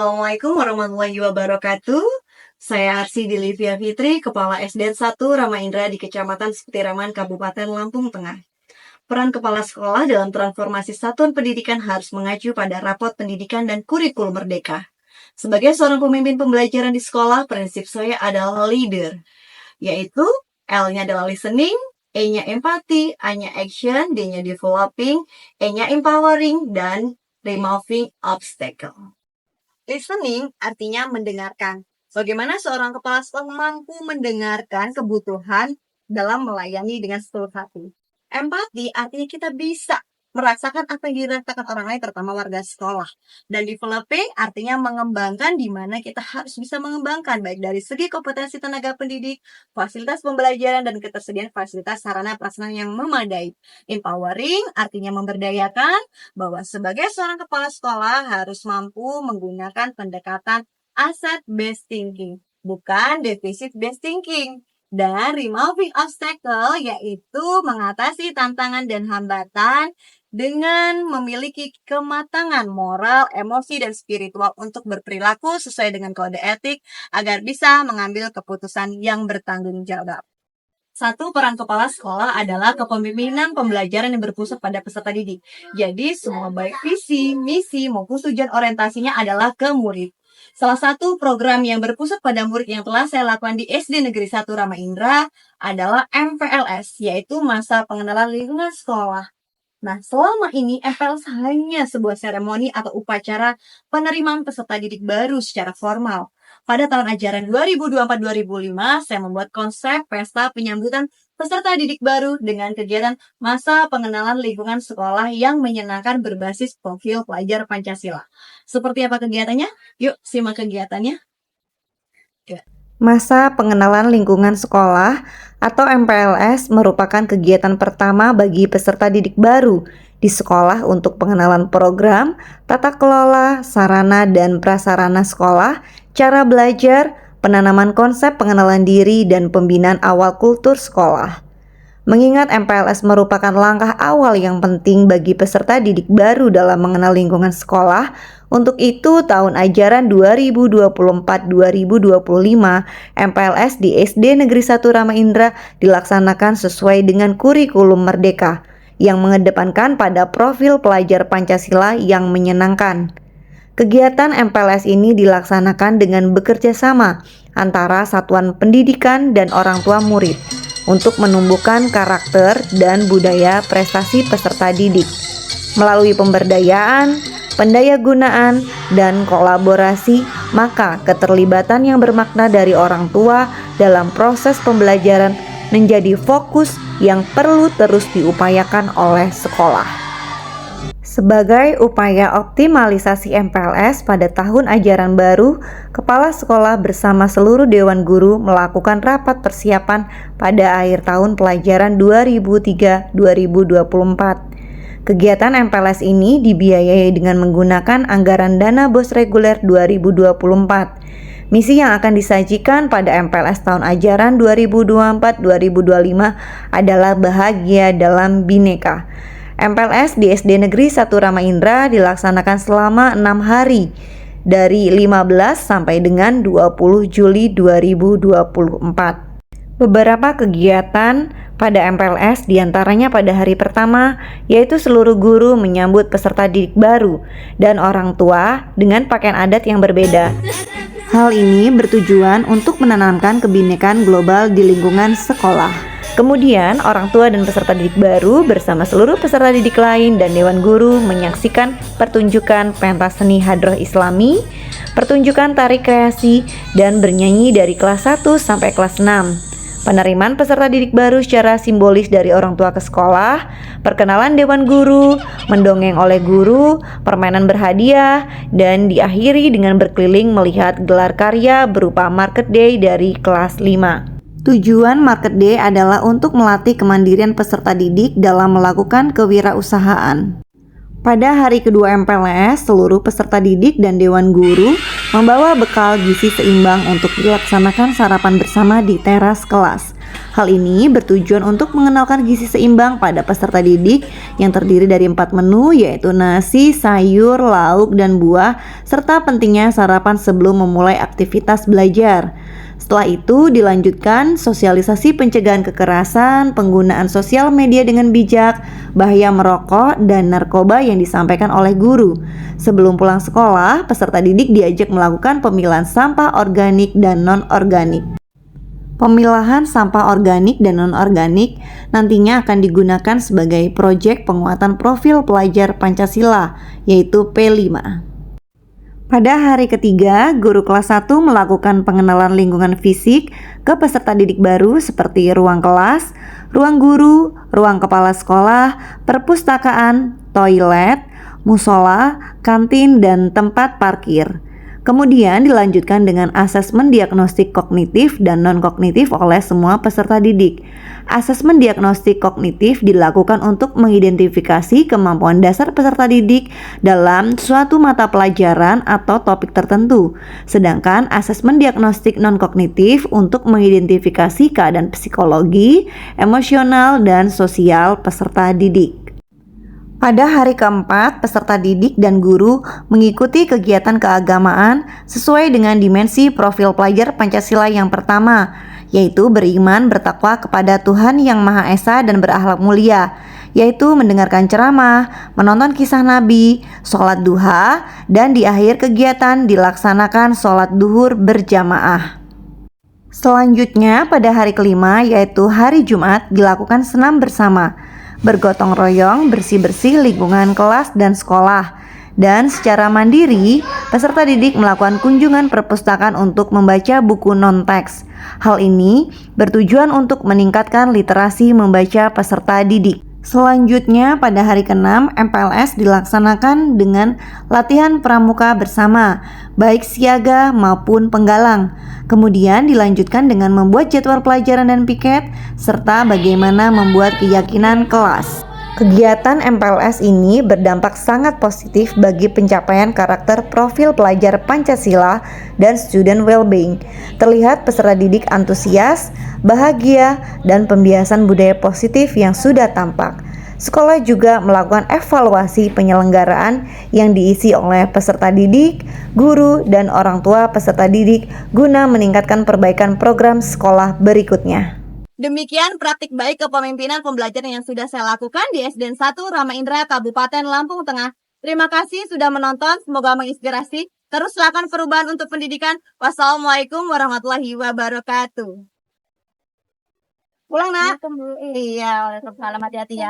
Assalamualaikum warahmatullahi wabarakatuh. Saya Arsy Dilivia Fitri, Kepala SD 1 Rama Indra di Kecamatan Sepetiraman, Kabupaten Lampung Tengah. Peran kepala sekolah dalam transformasi satuan pendidikan harus mengacu pada rapot pendidikan dan kurikulum merdeka. Sebagai seorang pemimpin pembelajaran di sekolah, prinsip saya adalah leader, yaitu L-nya adalah listening, E-nya empati, A-nya action, D-nya developing, E-nya empowering, dan removing obstacle. Listening artinya mendengarkan. Bagaimana seorang kepala sekolah mampu mendengarkan kebutuhan dalam melayani dengan seluruh hati. Empati artinya kita bisa merasakan apa yang dirasakan orang lain, terutama warga sekolah. Dan developing artinya mengembangkan, di mana kita harus bisa mengembangkan baik dari segi kompetensi tenaga pendidik, fasilitas pembelajaran, dan ketersediaan fasilitas sarana prasarana yang memadai. Empowering artinya memberdayakan, bahwa sebagai seorang kepala sekolah harus mampu menggunakan pendekatan asset-based thinking, bukan deficit-based thinking. Dan removing obstacle yaitu mengatasi tantangan dan hambatan dengan memiliki kematangan moral, emosi, dan spiritual untuk berperilaku sesuai dengan kode etik agar bisa mengambil keputusan yang bertanggung jawab. Satu, peran kepala sekolah adalah kepemimpinan pembelajaran yang berpusat pada peserta didik. Jadi, semua baik visi, misi, maupun tujuan orientasinya adalah ke murid. Salah satu program yang berpusat pada murid yang telah saya lakukan di SD Negeri 1 Rama Indra adalah MPLS, yaitu Masa Pengenalan Lingkungan Sekolah. Nah, selama ini MPLS hanya sebuah seremoni atau upacara penerimaan peserta didik baru secara formal. Pada tahun ajaran 2024-2005, saya membuat konsep pesta penyambutan peserta didik baru dengan kegiatan masa pengenalan lingkungan sekolah yang menyenangkan berbasis profil pelajar Pancasila. Seperti apa kegiatannya? Yuk, simak kegiatannya. Masa pengenalan lingkungan sekolah atau MPLS merupakan kegiatan pertama bagi peserta didik baru di sekolah untuk pengenalan program, tata kelola, sarana dan prasarana sekolah, cara belajar, penanaman konsep pengenalan diri, dan pembinaan awal kultur sekolah. Mengingat MPLS merupakan langkah awal yang penting bagi peserta didik baru dalam mengenal lingkungan sekolah, untuk itu tahun ajaran 2024-2025 MPLS di SD Negeri 1 Rama Indra dilaksanakan sesuai dengan kurikulum merdeka yang mengedepankan pada profil pelajar Pancasila yang menyenangkan. Kegiatan MPLS ini dilaksanakan dengan bekerja sama antara satuan pendidikan dan orang tua murid untuk menumbuhkan karakter dan budaya prestasi peserta didik. Melalui pemberdayaan, pendayagunaan, dan kolaborasi, maka keterlibatan yang bermakna dari orang tua dalam proses pembelajaran menjadi fokus yang perlu terus diupayakan oleh sekolah. Sebagai upaya optimalisasi MPLS pada tahun ajaran baru, Kepala Sekolah bersama seluruh Dewan Guru melakukan rapat persiapan pada akhir tahun pelajaran 2003-2024. Kegiatan MPLS ini dibiayai dengan menggunakan anggaran dana BOS reguler 2024. Misi yang akan disajikan pada MPLS tahun ajaran 2024-2025 adalah bahagia dalam Bhinneka. MPLS di SD Negeri 1 Rama Indra dilaksanakan selama 6 hari dari 15 sampai dengan 20 Juli 2024. Beberapa kegiatan pada MPLS diantaranya pada hari pertama yaitu seluruh guru menyambut peserta didik baru dan orang tua dengan pakaian adat yang berbeda. Hal ini bertujuan untuk menanamkan kebinekaan global di lingkungan sekolah. Kemudian orang tua dan peserta didik baru bersama seluruh peserta didik lain dan Dewan Guru menyaksikan pertunjukan pentas seni hadroh islami, pertunjukan tari kreasi, dan bernyanyi dari kelas 1 sampai kelas 6. Penerimaan peserta didik baru secara simbolis dari orang tua ke sekolah, perkenalan Dewan Guru, mendongeng oleh guru, permainan berhadiah, dan diakhiri dengan berkeliling melihat gelar karya berupa Market Day dari kelas 5. Tujuan Market Day adalah untuk melatih kemandirian peserta didik dalam melakukan kewirausahaan. Pada hari kedua MPLS, seluruh peserta didik dan dewan guru membawa bekal gizi seimbang untuk dilaksanakan sarapan bersama di teras kelas. Hal ini bertujuan untuk mengenalkan gizi seimbang pada peserta didik yang terdiri dari 4 menu, yaitu nasi, sayur, lauk, dan buah, serta pentingnya sarapan sebelum memulai aktivitas belajar. Setelah itu dilanjutkan sosialisasi pencegahan kekerasan, penggunaan sosial media dengan bijak, bahaya merokok, dan narkoba yang disampaikan oleh guru. Sebelum pulang sekolah, peserta didik diajak melakukan pemilahan sampah organik dan non-organik. Pemilahan sampah organik dan non-organik nantinya akan digunakan sebagai proyek penguatan profil pelajar Pancasila, yaitu P5. Pada hari ketiga, guru kelas 1 melakukan pengenalan lingkungan fisik ke peserta didik baru seperti ruang kelas, ruang guru, ruang kepala sekolah, perpustakaan, toilet, musola, kantin, dan tempat parkir. Kemudian dilanjutkan dengan asesmen diagnostik kognitif dan non-kognitif oleh semua peserta didik. Asesmen diagnostik kognitif dilakukan untuk mengidentifikasi kemampuan dasar peserta didik dalam suatu mata pelajaran atau topik tertentu. Sedangkan asesmen diagnostik non-kognitif untuk mengidentifikasi keadaan psikologi, emosional, dan sosial peserta didik. Pada hari keempat, peserta didik dan guru mengikuti kegiatan keagamaan sesuai dengan dimensi profil pelajar Pancasila yang pertama, yaitu beriman bertakwa kepada Tuhan Yang Maha Esa dan berakhlak mulia, yaitu mendengarkan ceramah, menonton kisah Nabi, sholat duha, dan di akhir kegiatan dilaksanakan sholat duhur berjamaah. Selanjutnya pada hari kelima, yaitu hari Jumat, dilakukan senam bersama, bergotong royong, bersih-bersih lingkungan kelas dan sekolah. Dan secara mandiri, peserta didik melakukan kunjungan perpustakaan untuk membaca buku non-teks. Hal ini bertujuan untuk meningkatkan literasi membaca peserta didik. Selanjutnya pada hari ke-6, MPLS dilaksanakan dengan latihan pramuka bersama, baik siaga maupun penggalang. Kemudian dilanjutkan dengan membuat jadwal pelajaran dan piket, serta bagaimana membuat keyakinan kelas. Kegiatan MPLS ini berdampak sangat positif bagi pencapaian karakter profil pelajar Pancasila dan student well-being. Terlihat peserta didik antusias, bahagia, dan pembiasan budaya positif yang sudah tampak. Sekolah juga melakukan evaluasi penyelenggaraan yang diisi oleh peserta didik, guru, dan orang tua peserta didik guna meningkatkan perbaikan program sekolah berikutnya. Demikian praktik baik kepemimpinan pembelajaran yang sudah saya lakukan di SDN 1 Rama Indra, Kabupaten Lampung Tengah. Terima kasih sudah menonton, semoga menginspirasi. Terus lakukan perubahan untuk pendidikan. Wassalamualaikum warahmatullahi wabarakatuh. Pulang nak? Iya, waalaikumsalam, hati-hati ya.